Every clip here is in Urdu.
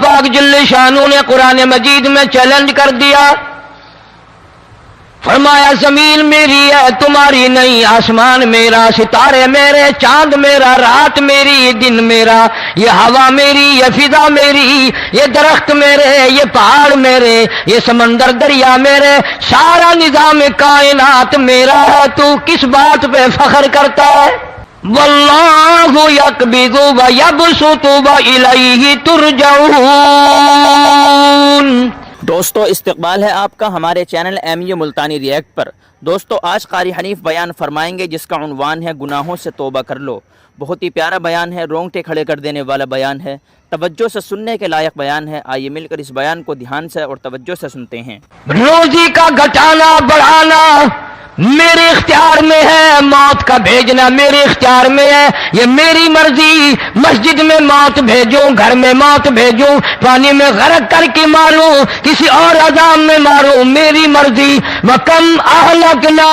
پاک جل شانہ نے قرآن مجید میں چیلنج کر دیا، فرمایا زمین میری ہے تمہاری نہیں، آسمان میرا، ستارے میرے، چاند میرا، رات میری، دن میرا، یہ ہوا میری، یہ فضا میری، یہ درخت میرے، یہ پہاڑ میرے، یہ سمندر دریا میرے، سارا نظام کائنات میرا ہے، تو کس بات پہ فخر کرتا ہے؟ واللہ یقبض ویبسط والیہ ترجعون۔ دوستو استقبال ہے آپ کا ہمارے channel M U Multani react پر۔ دوستو آج قاری حنیف بیان فرمائیں گے جس کا عنوان ہے گناہوں سے توبہ کر لو۔ بہت ہی پیارا بیان ہے، رونگٹے کھڑے کر دینے والا بیان ہے، توجہ سے سننے کے لائق بیان ہے۔ آئیے مل کر اس بیان کو دھیان سے اور توجہ سے سنتے ہیں۔ روزی کا گھٹانا بڑھانا میرے اختیار میں ہے، موت کا بھیجنا میرے اختیار میں ہے، یہ میری مرضی۔ مسجد میں موت بھیجوں، گھر میں موت بھیجوں، پانی میں غرق کر کے ماروں، کسی اور عذاب میں ماروں، میری مرضی۔ وَكَمْ أَهْلَكْنَا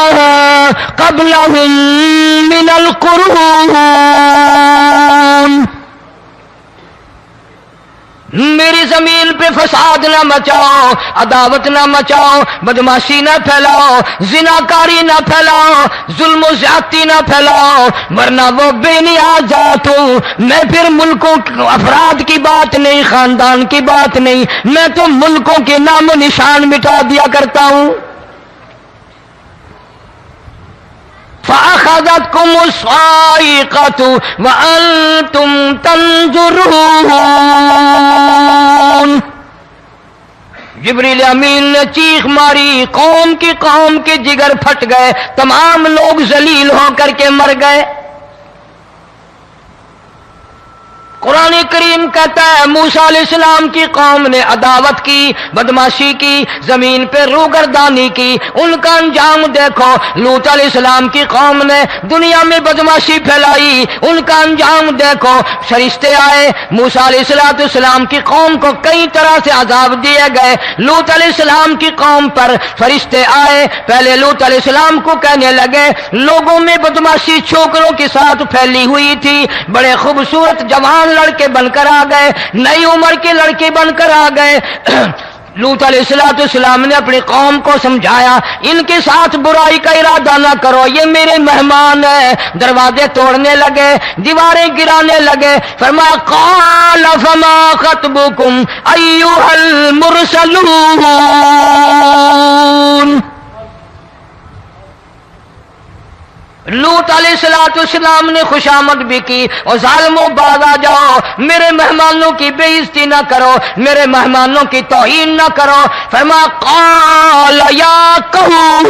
قَبْلَهُمْ مِنَ الْقُرُونِ، میری زمین پہ فساد نہ مچاؤ، عداوت نہ مچاؤ، بدماشی نہ پھیلاؤ، زناکاری نہ پھیلاؤ، ظلم و زیادتی نہ پھیلاؤ، ورنہ وہ بے نیاز ذات ہوں۔ میں پھر ملکوں افراد کی بات نہیں، خاندان کی بات نہیں، میں تو ملکوں کے نام و نشان مٹا دیا کرتا ہوں۔ فَأَخَذَتْكُمُ الصَّاعِقَةُ وَأَنْتُمْ تَنْظُرُونَ، جبریل امین نے چیخ ماری، قوم کے جگر پھٹ گئے، تمام لوگ ذلیل ہو کر کے مر گئے۔ قرآن کریم کہتا ہے موسیٰ علیہ السلام کی قوم نے عداوت کی، بدماشی کی، زمین پہ روگردانی کی، ان کا انجام دیکھو۔ لوط علیہ السلام کی قوم نے دنیا میں بدماشی پھیلائی، ان کا انجام دیکھو۔ فرشتے آئے، موسیٰ علیہ السلام کی قوم کو کئی طرح سے عذاب دیے گئے۔ لوط علیہ السلام کی قوم پر فرشتے آئے، پہلے لوط علیہ السلام کو کہنے لگے، لوگوں میں بدماشی چھوکروں کے ساتھ پھیلی ہوئی تھی، بڑے خوبصورت جوان لڑکے بن کر آ گئے، نئی عمر کے لڑکے بن کر آ گئے۔ لوط علیہ السلام نے اپنی قوم کو سمجھایا، ان کے ساتھ برائی کا ارادہ نہ کرو، یہ میرے مہمان ہیں۔ دروازے توڑنے لگے، دیواریں گرانے لگے، فرمایا قال فما خطبکم ایھا المرسلون۔ لوط علیہ السلام نے خوشامد بھی کی، اور ظالموں باز آ جاؤ، میرے مہمانوں کی بے عزتی نہ کرو، میرے مہمانوں کی توہین نہ کرو۔ فرمایا قال یا قوم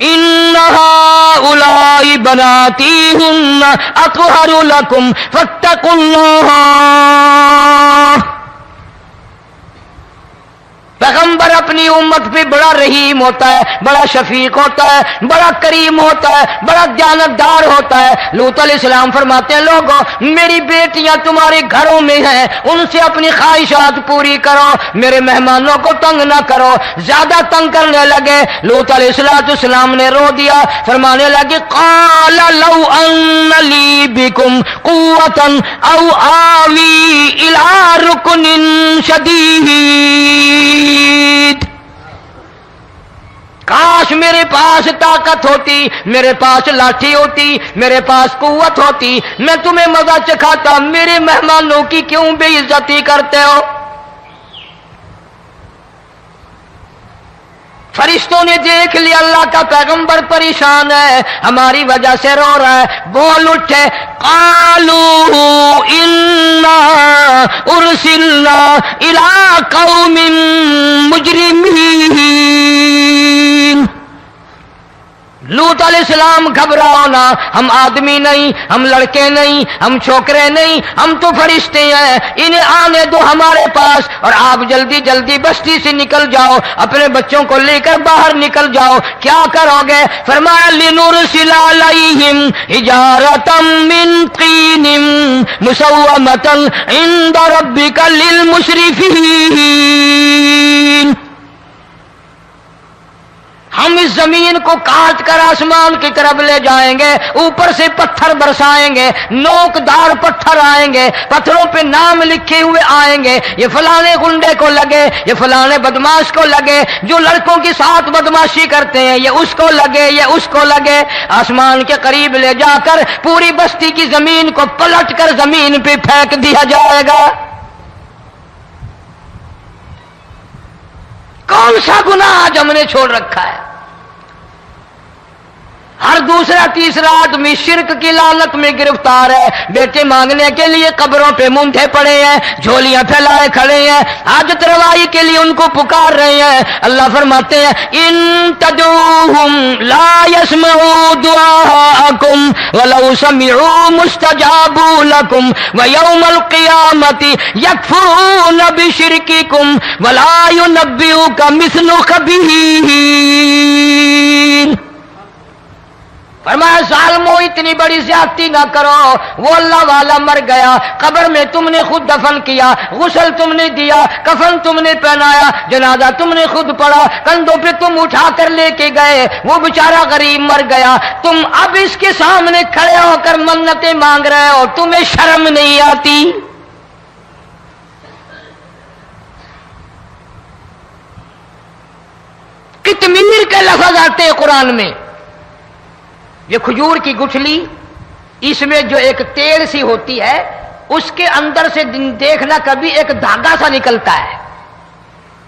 ان هؤلاء بناتی هن اطہر لکم فاتقوا اللہ۔ پیغمبر اپنی امت پہ بڑا رحیم ہوتا ہے، بڑا شفیق ہوتا ہے، بڑا کریم ہوتا ہے، بڑا دیانتدار ہوتا ہے۔ لوط علیہ السلام فرماتے ہیں لوگوں میری بیٹیاں تمہارے گھروں میں ہیں، ان سے اپنی خواہشات پوری کرو، میرے مہمانوں کو تنگ نہ کرو۔ زیادہ تنگ کرنے لگے، لوط علیہ السلام نے رو دیا، فرمانے لگے قال لو ان لی بکم قوة او آوی الی رکن شدید، کاش میرے پاس طاقت ہوتی، میرے پاس لاٹھی ہوتی، میرے پاس قوت ہوتی، میں تمہیں مزہ چکھاتا، میرے مہمانوں کی کیوں بے عزتی کرتے ہو؟ فرشتوں نے دیکھ لیا اللہ کا پیغمبر پریشان ہے، ہماری وجہ سے رو رہا ہے، بول اٹھے قالوا انا ارسلنا الی قوم مجرمین۔ لوط علیہ السلام گھبراؤ نہ، ہم آدمی نہیں، ہم لڑکے نہیں، ہم چھوکرے نہیں، ہم تو فرشتے ہیں، انہیں آنے دو ہمارے پاس، اور آپ جلدی جلدی بستی سے نکل جاؤ، اپنے بچوں کو لے کر باہر نکل جاؤ۔ کیا کرو گے؟ فرمایا لنرسل علیہم حجارۃ من طین مسومۃ عند ربک للمسرفین۔ ہم اس زمین کو کاٹ کر آسمان کی طرف لے جائیں گے، اوپر سے پتھر برسائیں گے، نوکدار پتھر آئیں گے، پتھروں پہ نام لکھے ہوئے آئیں گے، یہ فلانے گنڈے کو لگے، یہ فلانے بدماش کو لگے، جو لڑکوں کے ساتھ بدماشی کرتے ہیں یہ اس کو لگے، یہ اس کو لگے۔ آسمان کے قریب لے جا کر پوری بستی کی زمین کو پلٹ کر زمین پہ پھینک دیا جائے گا۔ کون سا گناہ آج ہم نے چھوڑ رکھا ہے؟ ہر دوسرا تیسرا آدمی شرک کی لعنت میں گرفتار ہے، بیٹے مانگنے کے لیے قبروں پہ مونڈھے پڑے ہیں، جھولیاں پھیلائے کھڑے ہیں، حاجت روائی کے لیے ان کو پکار رہے ہیں۔ اللہ فرماتے ہیں ان تدعوہم لا يسمعوا دعاءکم ولو سمعوا مستجابوا لکم ویوم القیامت یکفرون بشرککم ولا ینبئک مثل خبیر۔ فرمایا ظالمو اتنی بڑی زیادتی نہ کرو، وہ اللہ والا مر گیا، قبر میں تم نے خود دفن کیا، غسل تم نے دیا، کفن تم نے پہنایا، جنازہ تم نے خود پڑھا، کندھوں پہ تم اٹھا کر لے کے گئے، وہ بیچارہ غریب مر گیا، تم اب اس کے سامنے کھڑے ہو کر منتیں مانگ رہے ہو، تمہیں شرم نہیں آتی؟ قطمیر کے لفظ آتے ہیں قرآن میں۔ یہ کھجور کی گٹھلی، اس میں جو ایک تیل سی ہوتی ہے، اس کے اندر سے دیکھنا کبھی ایک دھاگا سا نکلتا ہے۔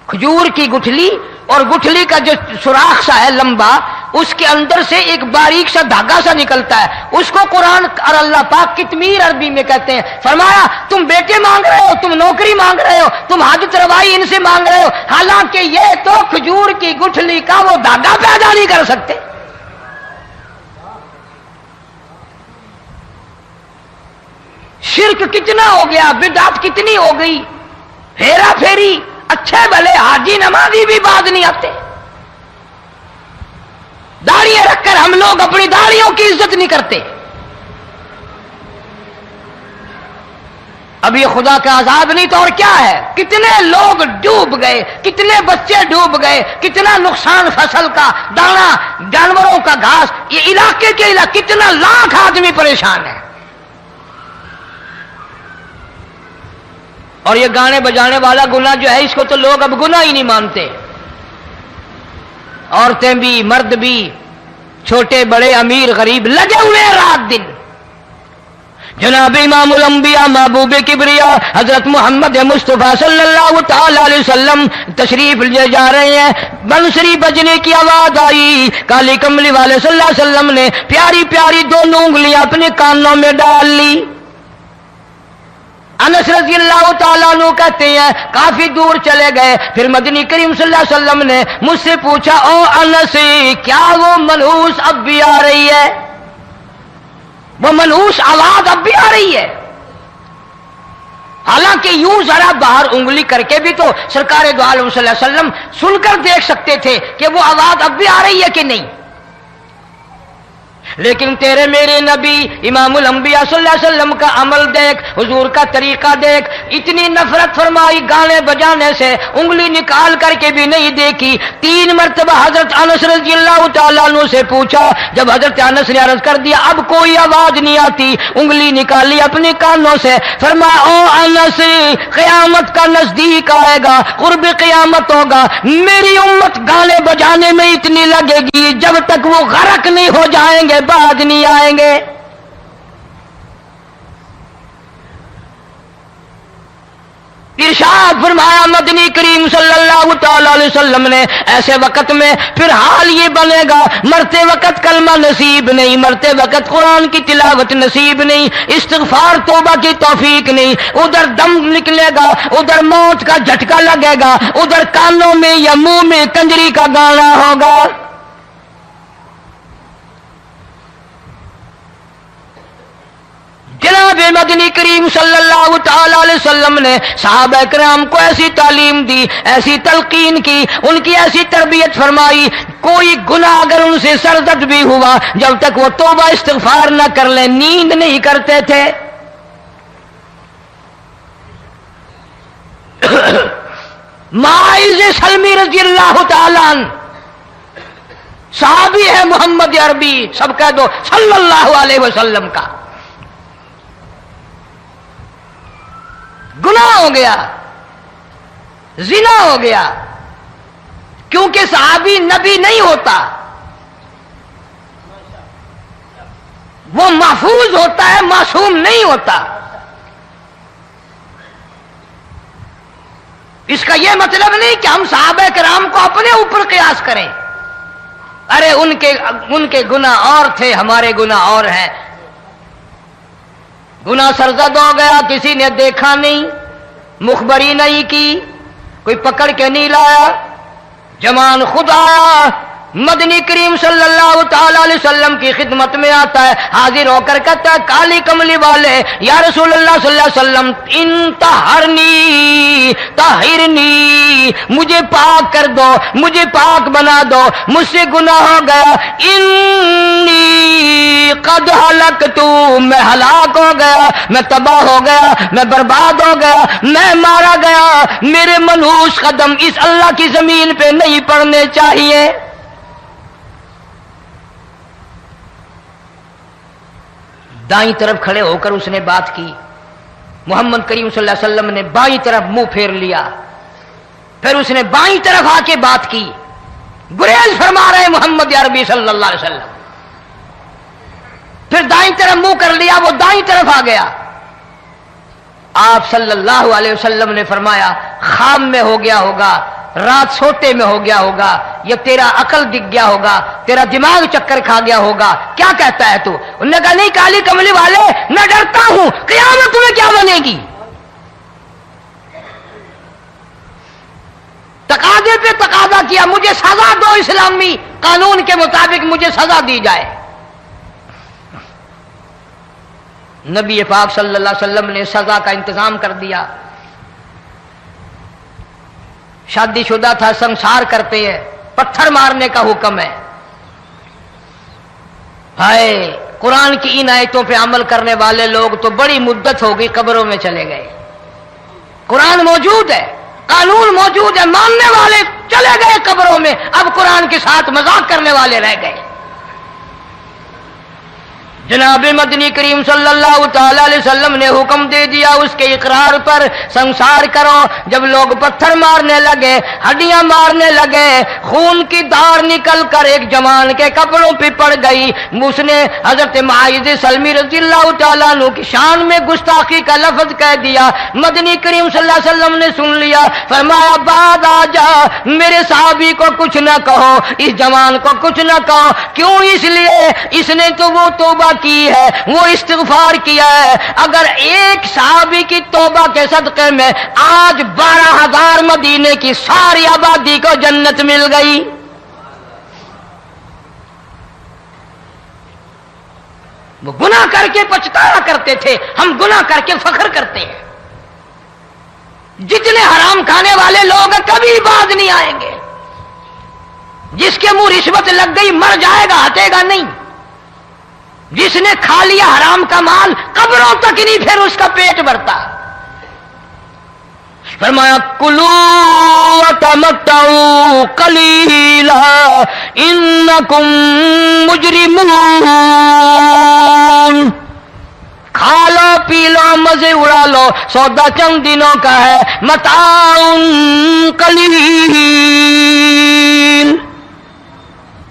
کھجور کی گٹھلی اور گٹھلی کا جو سوراخ سا ہے لمبا، اس کے اندر سے ایک باریک سا دھاگا سا نکلتا ہے، اس کو قرآن اور اللہ پاک قطمیر عربی میں کہتے ہیں۔ فرمایا تم بیٹے مانگ رہے ہو، تم نوکری مانگ رہے ہو، تم حاجت روائی ان سے مانگ رہے ہو، حالانکہ یہ تو کھجور کی گٹھلی کا وہ دھاگا پیدا نہیں کر سکتے۔ شرک کتنا ہو گیا، بدعت کتنی ہو گئی، ہیرا پھیری، اچھے بھلے حاجی نمازی بھی باز نہیں آتے۔ داڑیاں رکھ کر ہم لوگ اپنی داڑیوں کی عزت نہیں کرتے۔ اب یہ خدا کا عذاب نہیں تو اور کیا ہے؟ کتنے لوگ ڈوب گئے، کتنے بچے ڈوب گئے، کتنا نقصان فصل کا، دانا، جانوروں کا گھاس، یہ علاقے کے علاقے کتنا لاکھ آدمی پریشان ہے۔ اور یہ گانے بجانے والا گناہ جو ہے، اس کو تو لوگ اب گناہ ہی نہیں مانتے۔ عورتیں بھی، مرد بھی، چھوٹے بڑے، امیر غریب لگے ہوئے ہیں رات دن۔ جناب امام الانبیاء محبوب کبریا حضرت محمد مصطفیٰ صلی اللہ تعالی علیہ وسلم تشریف لے جا رہے ہیں، بنسری بجنے کی آواز آئی، کالی کملی والے صلی اللہ علیہ وسلم نے پیاری پیاری دونوں انگلیاں اپنے کانوں میں ڈال لی۔ انس رضی اللہ تعالیٰ عنہ کہتے ہیں کافی دور چلے گئے، پھر مدنی کریم صلی اللہ علیہ وسلم نے مجھ سے پوچھا او انس، کیا وہ منحوس اب بھی آ رہی ہے؟ وہ منحوس آواز اب بھی آ رہی ہے؟ حالانکہ یوں ذرا باہر انگلی کر کے بھی تو سرکار دو عالم صلی اللہ علیہ وسلم سن کر دیکھ سکتے تھے کہ وہ آواز اب بھی آ رہی ہے کہ نہیں۔ لیکن تیرے میرے نبی امام الانبیاء صلی اللہ علیہ وسلم کا عمل دیکھ، حضور کا طریقہ دیکھ، اتنی نفرت فرمائی گانے بجانے سے، انگلی نکال کر کے بھی نہیں دیکھی۔ 3 مرتبہ حضرت انس رضی اللہ تعالیٰ عنہ سے پوچھا، جب حضرت انس نے عرض کر دیا اب کوئی آواز نہیں آتی، انگلی نکالی اپنے کانوں سے، فرمایا او انس، قیامت کا نزدیک آئے گا، قرب قیامت ہوگا، میری امت گانے بجانے میں اتنی لگے گی جب تک وہ غرق نہیں ہو جائیں گے بعد نہیں آئیں گے۔ ارشاد فرمایا مدنی کریم صلی اللہ تعالی علیہ وسلم نے ایسے وقت میں پھر حال یہ بنے گا، مرتے وقت کلمہ نصیب نہیں، مرتے وقت قرآن کی تلاوت نصیب نہیں، استغفار توبہ کی توفیق نہیں، ادھر دم نکلے گا، ادھر موت کا جھٹکا لگے گا، ادھر کانوں میں یا منہ میں کنجری کا گانا ہوگا۔ جناب مدنی کریم صلی اللہ تعالی علیہ وسلم نے صحابہ کرام کو ایسی تعلیم دی، ایسی تلقین کی، ان کی ایسی تربیت فرمائی، کوئی گناہ اگر ان سے سرزد بھی ہوا، جب تک وہ توبہ استغفار نہ کر لیں نیند نہیں کرتے تھے۔ ماعز سلمی رضی اللہ تعالیٰ عنہ صحابی ہے محمد عربی، سب کہہ دو صلی اللہ علیہ وسلم کا، گناہ ہو گیا، زنا ہو گیا، کیونکہ صحابی نبی نہیں ہوتا، وہ محفوظ ہوتا ہے، معصوم نہیں ہوتا۔ اس کا یہ مطلب نہیں کہ ہم صحابہ کرام کو اپنے اوپر قیاس کریں، ارے ان کے گناہ اور تھے، ہمارے گناہ اور ہیں۔ گناہ سرزد ہو گیا، کسی نے دیکھا نہیں، مخبری نہیں کی، کوئی پکڑ کے نہیں لایا، جوان خود آیا، مدنی کریم صلی اللہ تعالی علیہ وسلم کی خدمت میں آتا ہے، حاضر ہو کر کہتا ہے کالی کملی والے یا رسول اللہ صلی اللہ علیہ وسلم انطہرنی طہرنی، مجھے پاک کر دو، مجھے پاک بنا دو، مجھ سے گناہ ہو گیا، انی قد ہلکت، میں ہلاک ہو گیا، میں تباہ ہو گیا، میں برباد ہو گیا، میں مارا گیا، میرے منحوس قدم اس اللہ کی زمین پہ نہیں پڑنے چاہیے۔ دائیں طرف کھڑے ہو کر اس نے بات کی، محمد کریم صلی اللہ علیہ وسلم نے بائیں طرف منہ پھیر لیا، پھر اس نے بائیں طرف آ کے بات کی، گریز فرما رہے محمد عربی صلی اللہ علیہ وسلم، پھر دائیں طرف منہ کر لیا، وہ دائیں طرف آ گیا۔ آپ صلی اللہ علیہ وسلم نے فرمایا خواب میں ہو گیا ہوگا، رات سوتے میں ہو گیا ہوگا، یا تیرا عقل دکھ گیا ہوگا، تیرا دماغ چکر کھا گیا ہوگا، کیا کہتا ہے تو؟ انہوں نے کہا نہیں کالی کملی والے، میں ڈرتا ہوں قیامت میں کیا بنے گی، تقاضے پہ تقاضا کیا، مجھے سزا دو، اسلامی قانون کے مطابق مجھے سزا دی جائے۔ نبی پاک صلی اللہ علیہ وسلم نے سزا کا انتظام کر دیا۔ شادی شدہ تھا، سنسار کرتے ہیں، پتھر مارنے کا حکم ہے۔ ہائے، قرآن کی ان آیتوں پہ عمل کرنے والے لوگ تو بڑی مدت ہو گئی قبروں میں چلے گئے۔ قرآن موجود ہے، قانون موجود ہے، ماننے والے چلے گئے قبروں میں، اب قرآن کے ساتھ مذاق کرنے والے رہ گئے۔ جناب مدنی کریم صلی اللہ تعالی علیہ وسلم نے حکم دے دیا اس کے اقرار پر سنسار کرو۔ جب لوگ پتھر مارنے لگے، ہڈیاں مارنے لگے، خون کی دھار نکل کر ایک جوان کے کپڑوں پہ پڑ گئی، اس نے حضرت معاذ سلمی رضی اللہ تعالیٰ عنہ کی شان میں گستاخی کا لفظ کہہ دیا۔ مدنی کریم صلی اللہ علیہ وسلم نے سن لیا، فرمایا بعد آ جا، میرے صحابی کو کچھ نہ کہو، اس جوان کو کچھ نہ کہو۔ کیوں؟ اس لیے اس نے تو وہ توبہ کی ہے، وہ استغفار کیا ہے۔ اگر ایک صحابی کی توبہ کے صدقے میں آج 12,000 مدینے کی ساری آبادی کو جنت مل گئی۔ وہ گناہ کر کے پچھتایا کرتے تھے، ہم گناہ کر کے فخر کرتے ہیں۔ جتنے حرام کھانے والے لوگ کبھی باز نہیں آئیں گے۔ جس کے منہ رشوت لگ گئی مر جائے گا، ہٹے گا نہیں۔ جس نے کھا لیا حرام کا مال قبروں تک نہیں پھر اس کا پیٹ بھرتا۔ فرمایا کلو وتمتعوا قلیلا انکم مجرمون، کھا لو پی لو مزے اڑا لو، سودا چند دنوں کا ہے، متاع قلیل،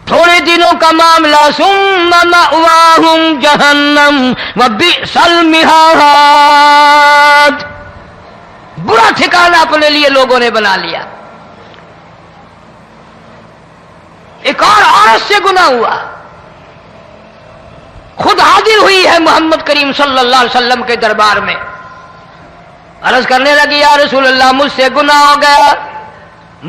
تھوڑے دنوں کا معاملہ، ثم مأواہم جہنم وبئس المہاد، برا ٹھکانہ اپنے لیے لوگوں نے بنا لیا۔ ایک اور عورت سے گناہ ہوا، خود حاضر ہوئی ہے محمد کریم صلی اللہ علیہ وسلم کے دربار میں، عرض کرنے لگی یا رسول اللہ مجھ سے گناہ ہو گیا،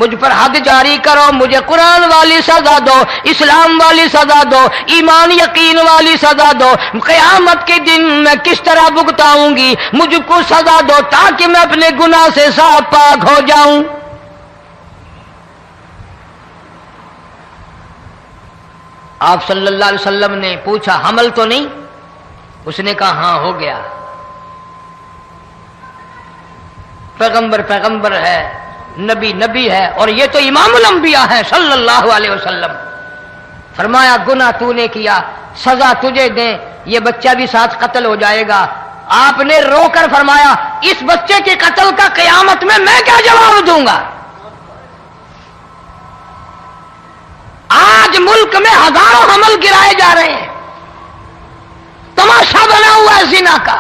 مجھ پر حد جاری کرو، مجھے قرآن والی سزا دو، اسلام والی سزا دو، ایمان یقین والی سزا دو، قیامت کے دن میں کس طرح بھگتاؤں گی، مجھ کو سزا دو تاکہ میں اپنے گناہ سے صاف پاک ہو جاؤں۔ آپ صلی اللہ علیہ وسلم نے پوچھا حمل تو نہیں؟ اس نے کہا ہاں ہو گیا۔ پیغمبر ہے، نبی ہے، اور یہ تو امام الانبیاء ہے صلی اللہ علیہ وسلم۔ فرمایا گناہ تو نے کیا، سزا تجھے دیں، یہ بچہ بھی ساتھ قتل ہو جائے گا۔ آپ نے رو کر فرمایا اس بچے کے قتل کا قیامت میں کیا جواب دوں گا؟ آج ملک میں ہزاروں حمل گرائے جا رہے ہیں، تماشا بنا ہوا ہے زنا کا۔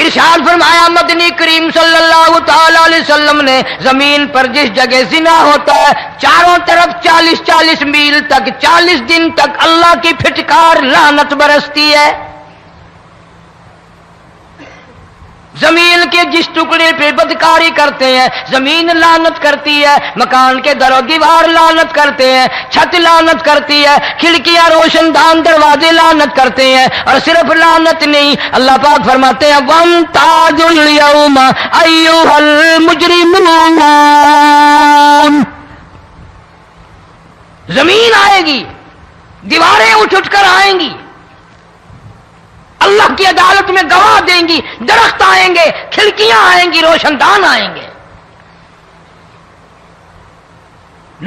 ارشاد فرمایا مدنی کریم صلی اللہ تعالی علیہ وسلم نے زمین پر جس جگہ زنا ہوتا ہے چاروں طرف 40 میل تک 40 دن تک اللہ کی پھٹکار لعنت برستی ہے۔ زمین کے جس ٹکڑے پہ بدکاری کرتے ہیں زمین لعنت کرتی ہے، مکان کے در و دیوار لعنت کرتے ہیں، چھت لعنت کرتی ہے، کھڑکیاں روشن دان دروازے لعنت کرتے ہیں، اور صرف لعنت نہیں، اللہ پاک فرماتے ہیں وَامْتَازُوا الْيَوْمَ أَيُّهَا الْمُجْرِمُونَ۔ زمین آئے گی، دیواریں اٹھ کر آئیں گی، اللہ کی عدالت میں گواہ دیں گی، درخت آئیں گے، کھڑکیاں آئیں گی، روشن دان آئیں گے۔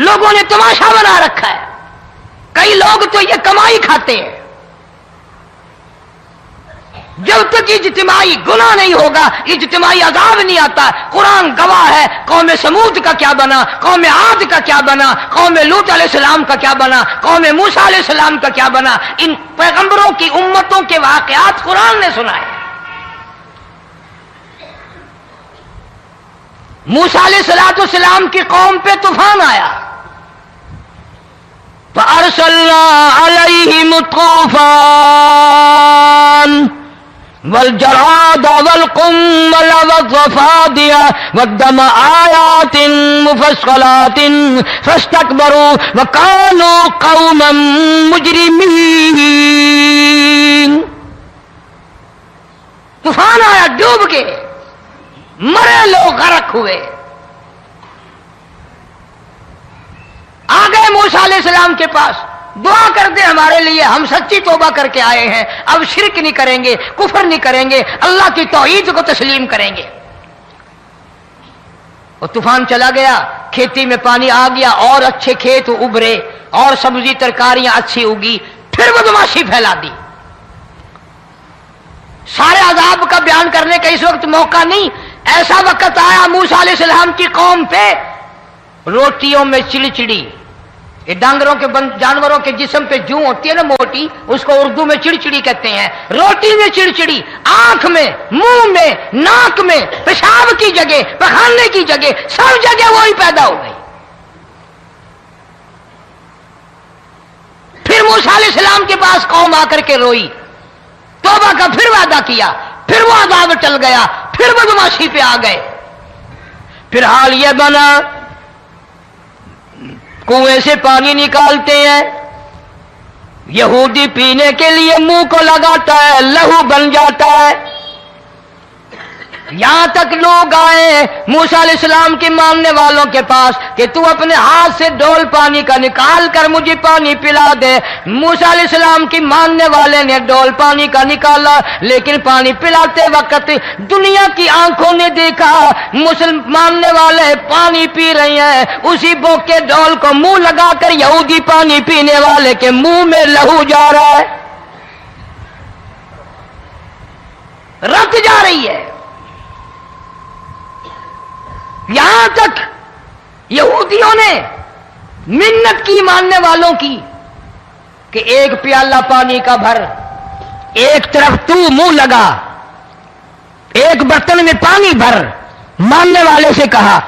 لوگوں نے تماشا بنا رکھا ہے، کئی لوگ تو یہ کمائی کھاتے ہیں۔ جب تک اجتماعی گناہ نہیں ہوگا اجتماعی عذاب نہیں آتا۔ قرآن گواہ ہے، قوم سمود کا کیا بنا، قوم عاد کا کیا بنا، قوم لوط علیہ السلام کا کیا بنا، قوم موسیٰ علیہ السلام کا کیا بنا۔ ان پیغمبروں کی امتوں کے واقعات قرآن نے سنائے۔ موسیٰ علیہ السلام کی قوم پہ طوفان آیا، فَأَرْسَلْنَا عَلَيْهِمُ الطُّوفَانَ والجراد والقمل والضفادع والدم آيات مفصلات فاستكبروا وكانوا قوما مجرمين۔ طوفان آیا، ڈوب گئے، مرے لوگ، غرق ہوئے۔ آ گئے موسیٰ علیہ السلام کے پاس، دعا کر دے ہمارے لیے، ہم سچی توبہ کر کے آئے ہیں، اب شرک نہیں کریں گے، کفر نہیں کریں گے، اللہ کی توحید کو تسلیم کریں گے۔ اور طوفان چلا گیا، کھیتی میں پانی آ گیا، اور اچھے کھیت ابھرے، اور سبزی ترکاریاں اچھی اگی، پھر بدماشی پھیلا دی۔ سارے عذاب کا بیان کرنے کا اس وقت موقع نہیں۔ ایسا وقت آیا موسیٰ علیہ السلام کی قوم پہ، روٹیوں میں چڑچڑی، یہ ڈانگروں کے جانوروں کے جسم پہ جوں ہوتی ہے نا موٹی، اس کو اردو میں چڑچڑی کہتے ہیں۔ روٹی میں چڑچڑی، آنکھ میں، منہ میں، ناک میں، پیشاب کی جگہ، پخانے کی جگہ، سب جگہ وہی پیدا ہو گئی۔ پھر موسیٰ علیہ السلام کے پاس قوم آ کر کے روئی، توبہ کا پھر وعدہ کیا، پھر وہ عذاب ٹل گیا، پھر بدماشی پہ آ گئے۔ پھر حال یہ بنا کنویں سے پانی نکالتے ہیں، یہودی پینے کے لیے منہ کو لگاتا ہے، لہو بن جاتا ہے۔ یہاں تک لوگ آئے موسیٰ علیہ السلام کے ماننے والوں کے پاس کہ تو اپنے ہاتھ سے ڈول پانی کا نکال کر مجھے پانی پلا دے۔ موسیٰ علیہ السلام کی ماننے والے نے ڈول پانی کا نکالا، لیکن پانی پلاتے وقت دنیا کی آنکھوں نے دیکھا ماننے والے پانی پی رہے ہیں، اسی بوک کے ڈول کو منہ لگا کر یہودی پانی پینے والے کے منہ میں لہو جا رہا ہے، رت جا رہی ہے۔ یہاں تک یہودیوں نے منت کی ماننے والوں کی کہ ایک پیالہ پانی کا بھر، ایک طرف تو منہ لگا، ایک برتن میں پانی بھر، ماننے والے سے کہا،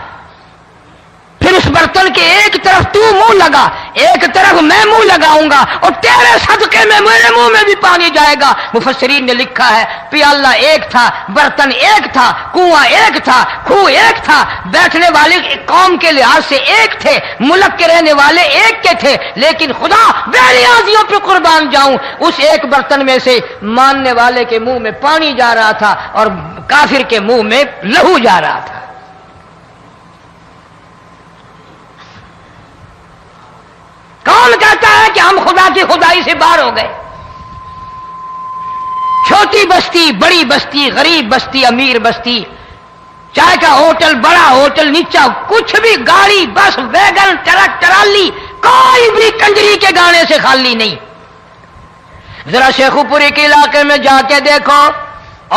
پھر اس برتن کے ایک طرف تو منہ لگا، ایک طرف میں منہ لگاؤں گا، اور تیرے صدقے میں میرے منہ میں بھی پانی جائے گا۔ مفسرین نے لکھا ہے پیالہ ایک تھا، برتن ایک تھا، کنواں ایک تھا، کھوہ ایک تھا، بیٹھنے والے قوم کے لحاظ سے ایک تھے، ملک کے رہنے والے ایک کے تھے، لیکن خدا بے نیازیوں پہ قربان جاؤں، اس ایک برتن میں سے ماننے والے کے منہ میں پانی جا رہا تھا اور کافر کے منہ میں لہو جا رہا تھا۔ کون کہتا ہے کہ ہم خدا کی خدائی سے باہر ہو گئے؟ چھوٹی بستی، بڑی بستی، غریب بستی، امیر بستی، چائے کا ہوٹل، بڑا ہوٹل، نیچا کچھ بھی، گاڑی، بس، ویگن، ٹرک، ٹرالی، کوئی بھی کنجری کے گانے سے خالی نہیں. ذرا شیخو پوری کے علاقے میں جا کے دیکھو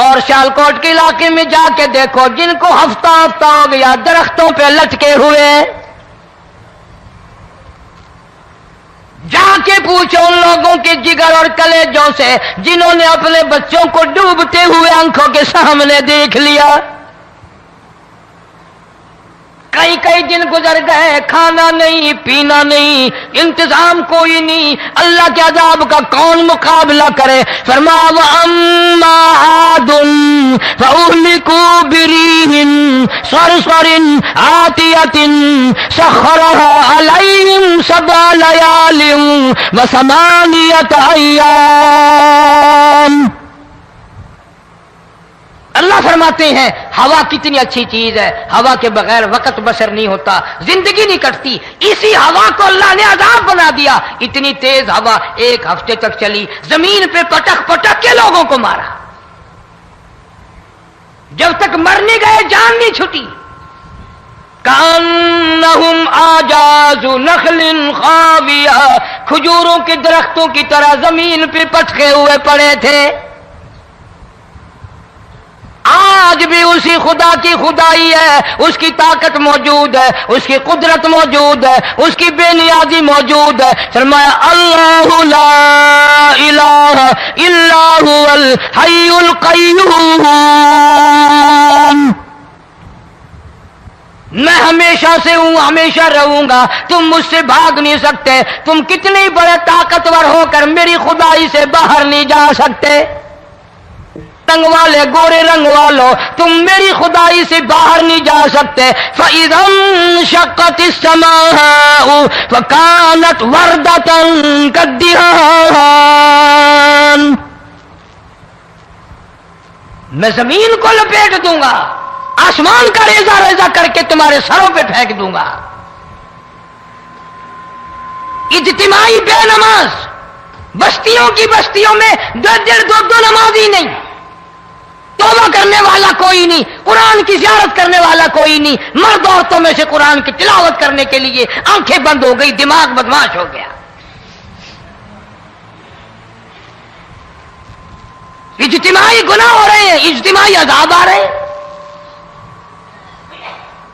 اور سیالکوٹ کے علاقے میں جا کے دیکھو جن کو ہفتہ ہفتہ ہو گیا درختوں پہ لٹکے ہوئے، جا کے پوچھو ان لوگوں کے جگر اور کلیجوں سے جنہوں نے اپنے بچوں کو ڈوبتے ہوئے آنکھوں کے سامنے دیکھ لیا. کئی کئی دن گزر گئے، کھانا نہیں، پینا نہیں، انتظام کوئی نہیں، اللہ کے عذاب کا کون مقابلہ کرے؟ فرمایا وَأَمَّا عَادٌ فَأُهْلِكُوا بِرِيحٍ صَرْصَرٍ عَاتِيَةٍ سَخَّرَهَا عَلَيْهِمْ سَبْعَ لَيَالٍ وَثَمَانِيَةَ أَيَّامٍ. اللہ فرماتے ہیں ہوا کتنی اچھی چیز ہے، ہوا کے بغیر وقت بسر نہیں ہوتا، زندگی نہیں کٹتی. اسی ہوا کو اللہ نے عذاب بنا دیا. اتنی تیز ہوا ایک ہفتے تک چلی، زمین پہ پٹک پٹک کے لوگوں کو مارا، جب تک مر نہیں گئے جان نہیں چھٹی. کأنہم اعجاز نخل خاویہ، کھجوروں کے درختوں کی طرح زمین پہ پٹکے ہوئے پڑے تھے. آج بھی اسی خدا کی خدائی ہے، اس کی طاقت موجود ہے، اس کی قدرت موجود ہے، اس کی بے نیازی موجود ہے. فرمایا اللہ لا الہ الا هو الحی القیوم. میں ہمیشہ سے ہوں، ہمیشہ رہوں گا، تم مجھ سے بھاگ نہیں سکتے. تم کتنے بڑے طاقتور ہو کر میری خدائی سے باہر نہیں جا سکتے. رنگ والے، گورے رنگ والو، تم میری خدائی سے باہر نہیں جا سکتے. فَإِذَا انشَقَّتِ السَّمَاءُ فَكَانَتْ وَرْدَةً كَالدِّهَانِ. میں زمین کو لپیٹ دوں گا، آسمان کا ریزہ ریزہ کر کے تمہارے سروں پہ پھینک دوں گا. اجتماعی بے نماز، بستیوں کی بستیوں میں دو نمازی نہیں، توبہ کرنے والا کوئی نہیں، قرآن کی زیارت کرنے والا کوئی نہیں. مرد عورتوں میں سے قرآن کی تلاوت کرنے کے لیے آنکھیں بند ہو گئی، دماغ بدماش ہو گیا. اجتماعی گناہ ہو رہے ہیں، اجتماعی عذاب آ رہے ہیں.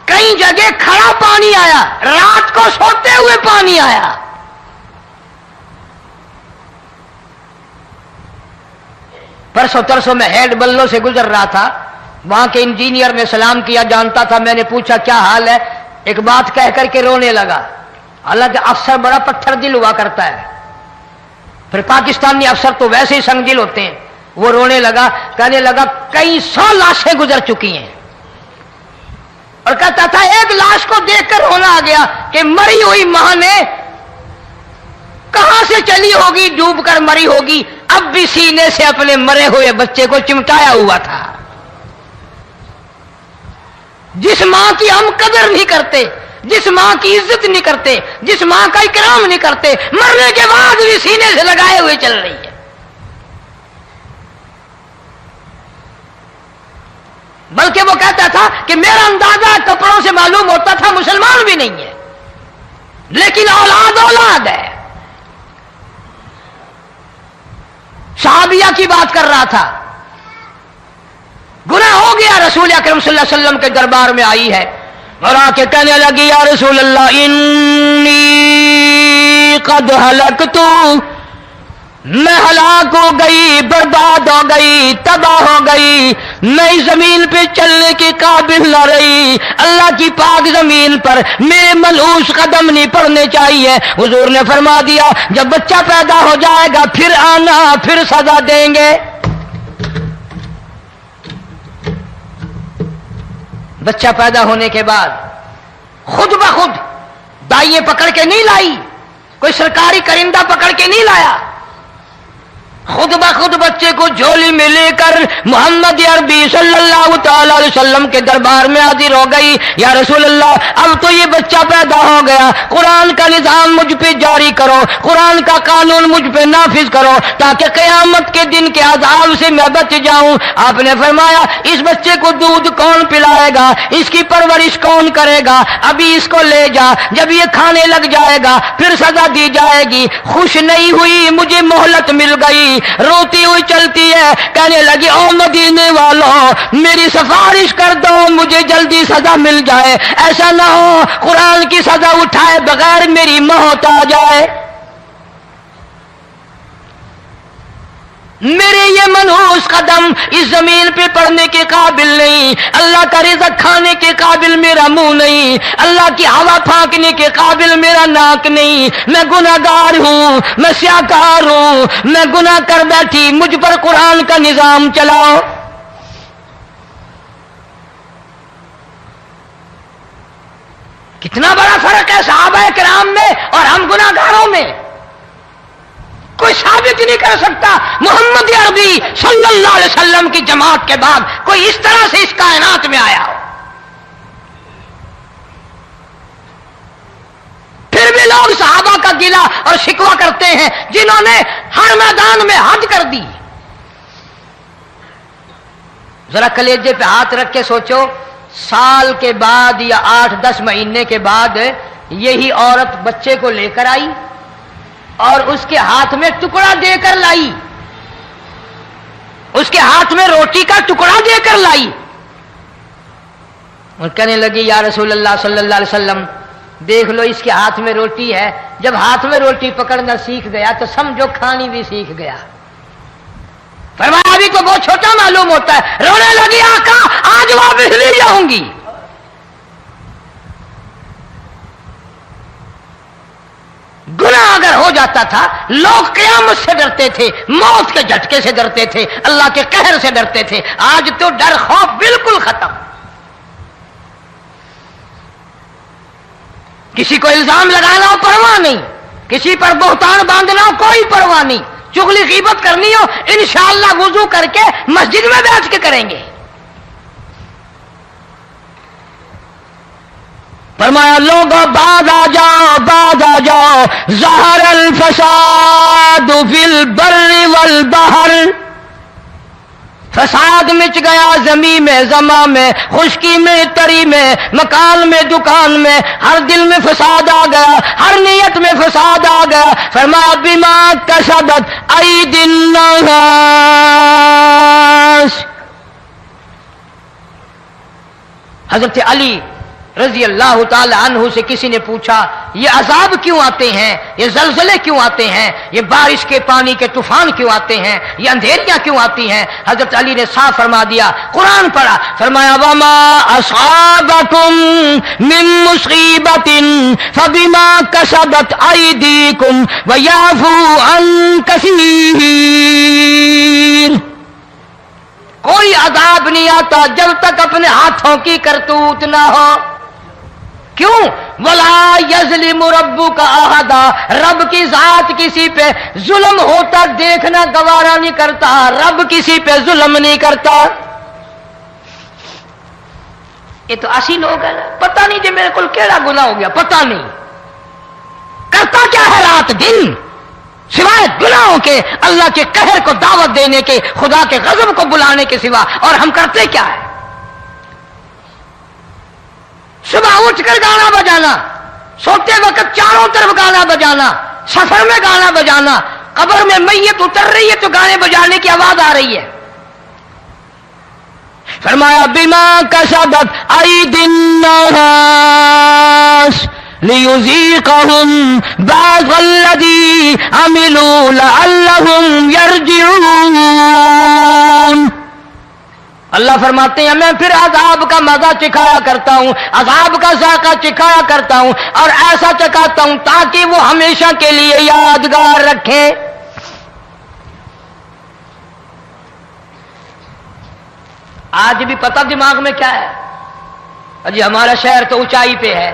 کئی جگہ کھڑا پانی آیا، رات کو سوتے ہوئے پانی آیا. پرسوں ترسوں میں ہیڈ بلوں سے گزر رہا تھا، وہاں کے انجینئر نے سلام کیا، جانتا تھا. میں نے پوچھا کیا حال ہے؟ ایک بات کہہ کر کے رونے لگا. حالانکہ افسر بڑا پتھر دل ہوا کرتا ہے، پھر پاکستانی افسر تو ویسے ہی سنگ دل ہوتے ہیں. وہ رونے لگا، کہنے لگا کئی 100 لاشیں گزر چکی ہیں، اور کہتا تھا ایک لاش کو دیکھ کر رونا آ گیا کہ مری ہوئی ماں نے کہاں سے چلی ہوگی، ڈوب کر مری ہوگی، اب بھی سینے سے اپنے مرے ہوئے بچے کو چمٹایا ہوا تھا. جس ماں کی ہم قدر نہیں کرتے، جس ماں کی عزت نہیں کرتے، جس ماں کا اکرام نہیں کرتے، مرنے کے بعد بھی سینے سے لگائے ہوئے چل رہی ہے. بلکہ وہ کہتا تھا کہ میرا اندازہ کپڑوں سے معلوم ہوتا تھا مسلمان بھی نہیں ہے، لیکن اولاد اولاد ہے. صحابیہ کی بات کر رہا تھا، گناہ ہو گیا، رسول اکرم صلی اللہ علیہ وسلم کے دربار میں آئی ہے اور آ کے کہنے لگی یا رسول اللہ انی قد ہلکت، میں ہلاک ہو گئی، برباد ہو گئی، تباہ ہو گئی، میں اس زمین پہ چلنے کے قابل نہ رہی، اللہ کی پاک زمین پر میرے ملعوس قدم نہیں پڑنے چاہیے. حضور نے فرما دیا جب بچہ پیدا ہو جائے گا پھر آنا، پھر سزا دیں گے. بچہ پیدا ہونے کے بعد خود بخود دائیں پکڑ کے نہیں لائی، کوئی سرکاری کرندہ پکڑ کے نہیں لایا، خود بخود بچے کو جھولی میں لے کر محمد عربی صلی اللہ تعالی علیہ وسلم کے دربار میں حاضر ہو گئی. یا رسول اللہ اب تو یہ بچہ پیدا ہو گیا, قرآن کا نظام مجھ پہ جاری کرو, قرآن کا قانون مجھ پہ نافذ کرو تاکہ قیامت کے دن کے عذاب سے میں بچ جاؤں. آپ نے فرمایا اس بچے کو دودھ کون پلائے گا, اس کی پرورش کون کرے گا, ابھی اس کو لے جا, جب یہ کھانے لگ جائے گا پھر سزا دی جائے گی. خوش نہیں ہوئی, مجھے مہلت مل گئی, روتی ہوئی چلتی ہے, کہنے لگی او مدینے والوں میری سفارش کر دو, مجھے جلدی سزا مل جائے, ایسا نہ ہو قرآن کی سزا اٹھائے بغیر میری موت آ جائے. میرے یہ منحوس قدم اس زمین پہ پڑنے کے قابل نہیں, اللہ کا رزق کھانے کے قابل میرا منہ نہیں, اللہ کی ہوا پھانکنے کے قابل میرا ناک نہیں, میں گناہگار ہوں, میں سیاکار ہوں, میں گناہ کر بیٹھی, مجھ پر قرآن کا نظام چلاؤ. کتنا بڑا فرق ہے صحابہ کرام میں اور ہم گناہگاروں میں. کوئی ثابت نہیں کر سکتا محمد عربی صلی اللہ علیہ وسلم کی جماعت کے بعد کوئی اس طرح سے اس کائنات میں آیا ہو. پھر بھی لوگ صحابہ کا گلہ اور شکوہ کرتے ہیں جنہوں نے ہر میدان میں حد کر دی. ذرا کلیجے پہ ہاتھ رکھ کے سوچو, سال کے بعد یا 8-10 مہینے کے بعد یہی عورت بچے کو لے کر آئی اور اس کے ہاتھ میں ٹکڑا دے کر لائی, اس کے ہاتھ میں روٹی کا ٹکڑا دے کر لائی, اور کہنے لگی یا رسول اللہ صلی اللہ علیہ وسلم دیکھ لو اس کے ہاتھ میں روٹی ہے, جب ہاتھ میں روٹی پکڑنا سیکھ گیا تو سمجھو کھانی بھی سیکھ گیا. فرمایا ابھی تو بہت چھوٹا معلوم ہوتا ہے. رونے لگی آقا آج واپس لے جاؤں گی. گناہ اگر ہو جاتا تھا لوگ قیامت سے ڈرتے تھے, موت کے جھٹکے سے ڈرتے تھے, اللہ کے قہر سے ڈرتے تھے. آج تو ڈر خوف بالکل ختم. کسی کو الزام لگانا ہو پرواہ نہیں, کسی پر بہتان باندھنا ہو کوئی پرواہ نہیں, چغلی غیبت کرنی ہو انشاءاللہ وضو کر کے مسجد میں بیٹھ کے کریں گے. فرمایا لوگوں بعد آ جاؤ ظہر الفساد فی البر والبحر. فساد مچ گیا زمین میں, زماں میں, خشکی میں, تری میں, مکان میں, دکان میں, ہر دل میں فساد آ گیا, ہر نیت میں فساد آ گیا. فرمایا بما کسبت ایدی الناس. حضرت علی رضی اللہ تعالی عنہ سے کسی نے پوچھا یہ عذاب کیوں آتے ہیں, یہ زلزلے کیوں آتے ہیں, یہ بارش کے پانی کے طوفان کیوں آتے ہیں, یہ اندھیریاں کیوں آتی ہیں؟ حضرت علی نے صاف فرما دیا, قرآن پڑھا, فرمایا وما اصابکم من مصیبت فبما کسبت ایدیکم ویعفو عن کثیر. کوئی عذاب نہیں آتا جب تک اپنے ہاتھوں کی کرتوت نہ ہو. کیوں؟ ولا یظلم ربک احدا, رب کی ذات کسی پہ ظلم ہوتا دیکھنا گوارا نہیں کرتا, رب کسی پہ ظلم نہیں کرتا. یہ تو اسی لوگ ہیں نا, پتہ نہیں جی میرے کو کیڑا گناہ ہو گیا, پتہ نہیں کرتا کیا ہے رات دن سوائے گناہوں کے, اللہ کے قہر کو دعوت دینے کے, خدا کے غضب کو بلانے کے سوا. اور ہم کرتے کیا ہے؟ صبح اٹھ کر گانا بجانا, سوتے وقت چاروں طرف گانا بجانا, سفر میں گانا بجانا, قبر میں میت اتر رہی ہے تو گانے بجانے کی آواز آ رہی ہے. فرمایا بما کسبت ایدی الناس لیذیقہم بعض الذی عملوا لعلہم یرجعون. اللہ فرماتے ہیں میں پھر عذاب کا مزہ چکھایا کرتا ہوں, عذاب کا ذائقہ چکھایا کرتا ہوں, اور ایسا چکھاتا ہوں تاکہ وہ ہمیشہ کے لیے یادگار رکھے. آج بھی پتہ دماغ میں کیا ہے؟ جی ہمارا شہر تو اونچائی پہ ہے,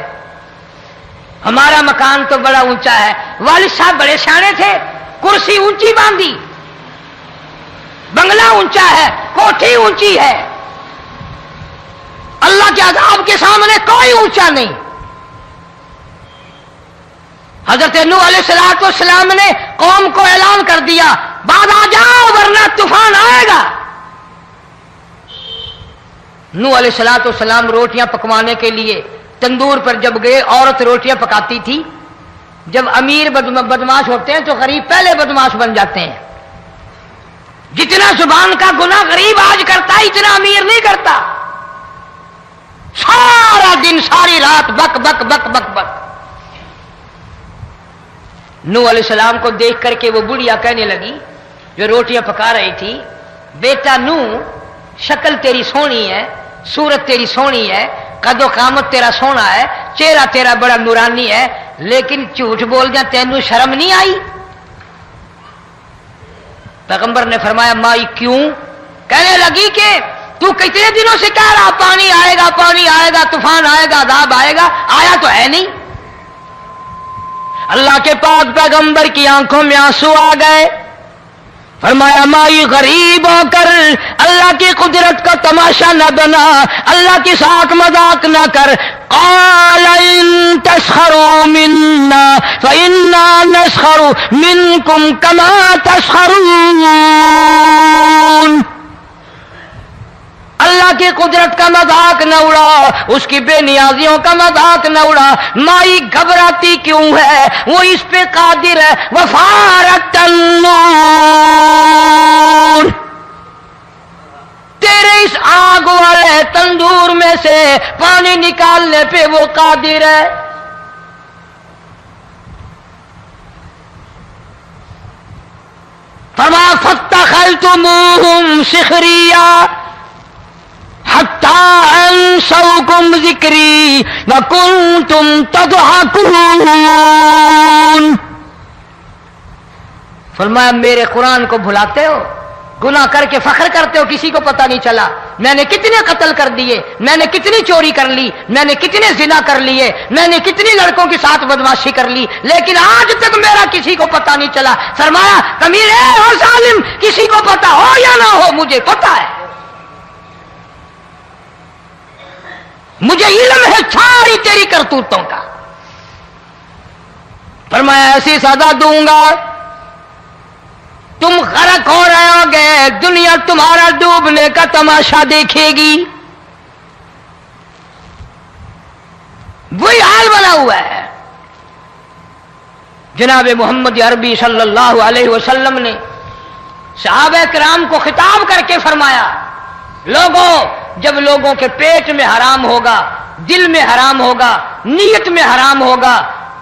ہمارا مکان تو بڑا اونچا ہے. والد صاحب بڑے سیانے تھے, کرسی اونچی باندھی, بنگلہ اونچا ہے، کوٹھی اونچی ہے، اللہ کے عذاب کے سامنے کوئی اونچا نہیں۔ حضرت نوح علیہ السلام نے قوم کو اعلان کر دیا، بعد آ جاؤ ورنہ طوفان آئے گا۔ نوح علیہ السلام روٹیاں پکوانے کے لیے تندور پر جب گئے، عورت روٹیاں پکاتی تھی۔ جب امیر بدماش ہوتے ہیں تو غریب پہلے بدماش بن جاتے ہیں۔ جتنا زبان کا گناہ غریب آج کرتا ہے اتنا امیر نہیں کرتا۔ سارا دن ساری رات بک بک بک بک بک۔ نوح علیہ السلام کو دیکھ کر کے وہ بڑھیا کہنے لگی جو روٹیاں پکا رہی تھی، بیٹا نوح، شکل تیری سونی ہے، صورت تیری سونی ہے، قد و قامت تیرا سونا ہے، چہرہ تیرا بڑا نورانی ہے، لیکن جھوٹ بول جا تینوں شرم نہیں آئی؟ پیغمبر نے فرمایا مائی کیوں؟ کہنے لگی کہ تو کتنے دنوں سے کہہ رہا پانی آئے گا، پانی آئے گا، طوفان آئے گا، عذاب آئے گا، آیا تو ہے نہیں۔ اللہ کے پاک پیغمبر کی آنکھوں میں آنسو آ گئے۔ فرمایا مائی غریب ہو کر اللہ کی قدرت کا تماشا نہ بنا، اللہ کے ساتھ مذاق نہ کر۔ قال ان تسخروا منا فإنا نسخر منكم كما تسخرون۔ اللہ کی قدرت کا مذاق نہ اڑا، اس کی بے نیازیوں کا مذاق نہ اڑا۔ مائی گھبراتی کیوں ہے؟ وہ اس پہ قادر ہے۔ وفارت النور، تیرے اس آگ والے تندور میں سے پانی نکالنے پہ وہ قادر ہے۔ فما فاتخذتموہم سخریا حتی انسوکم ذکری وکنتم تضحکون۔ فرمایا میرے قرآن کو بھلاتے ہو، گناہ کر کے فخر کرتے ہو، کسی کو پتہ نہیں چلا میں نے کتنے قتل کر دیے، میں نے کتنی چوری کر لی، میں نے کتنے زنا کر لیے، میں نے کتنی لڑکوں کے ساتھ بدماشی کر لی، لیکن آج تک میرا کسی کو پتہ نہیں چلا۔ فرمایا کمینے اور ظالم، کسی کو پتہ ہو یا نہ ہو مجھے پتہ ہے، مجھے علم ہے ساری تیری کرتوتوں کا۔ فرمایا ایسی سزا دوں گا تم غرق ہو رہے ہو گے، دنیا تمہارا ڈوبنے کا تماشا دیکھے گی۔ وہی حال بنا ہوا ہے۔ جناب محمد عربی صلی اللہ علیہ وسلم نے صحابہ کرام کو خطاب کر کے فرمایا، لوگوں جب لوگوں کے پیٹ میں حرام ہوگا، دل میں حرام ہوگا، نیت میں حرام ہوگا،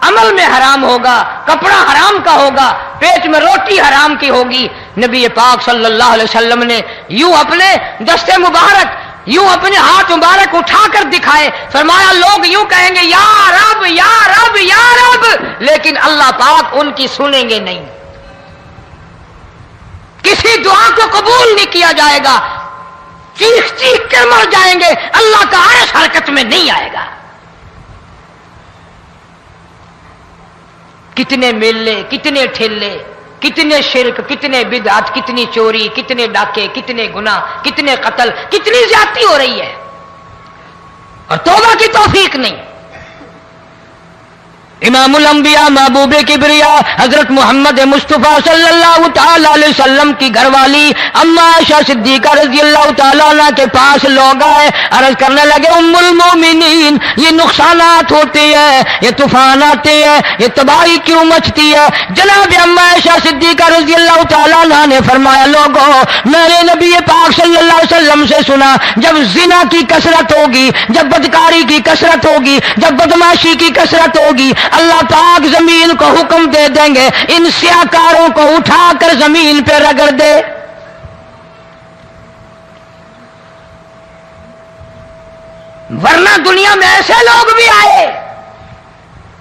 عمل میں حرام ہوگا، کپڑا حرام کا ہوگا، پیٹ میں روٹی حرام کی ہوگی، نبی پاک صلی اللہ علیہ وسلم نے یوں اپنے دستے مبارک، یوں اپنے ہاتھ مبارک اٹھا کر دکھائے، فرمایا لوگ یوں کہیں گے یا رب یا رب یا رب، لیکن اللہ پاک ان کی سنیں گے نہیں، کسی دعا کو قبول نہیں کیا جائے گا، چیخ چیخ کر مر جائیں گے، اللہ کا عرش حرکت میں نہیں آئے گا۔ کتنے میلے، کتنے ٹھیلے، کتنے شرک، کتنے بدعت، کتنی چوری، کتنے ڈاکے، کتنے گناہ، کتنے قتل، کتنی زیادتی ہو رہی ہے اور توبہ کی توفیق نہیں۔ امام الانبیاء محبوب کبریا حضرت محمد مصطفیٰ صلی اللہ تعالی علیہ وسلم کی گھر والی اما عائشہ صدیقہ رضی اللہ تعالیٰ عنہ کے پاس لوگ آئے، عرض کرنے لگے ام المومنین یہ نقصانات ہوتے ہیں، یہ طوفان آتے ہیں، یہ تباہی کیوں مچتی ہے؟ جناب اما عائشہ صدیقہ رضی اللہ تعالیٰ عنہ نے فرمایا لوگوں میں نے نبی پاک صلی اللہ علیہ وسلم سے سنا جب زنا کی کثرت ہوگی، جب بدکاری کی کثرت ہوگی، جب بدماشی کی کثرت ہوگی، اللہ پاک زمین کو حکم دے دیں گے ان سیاکاروں کو اٹھا کر زمین پہ رگڑ دے۔ ورنہ دنیا میں ایسے لوگ بھی آئے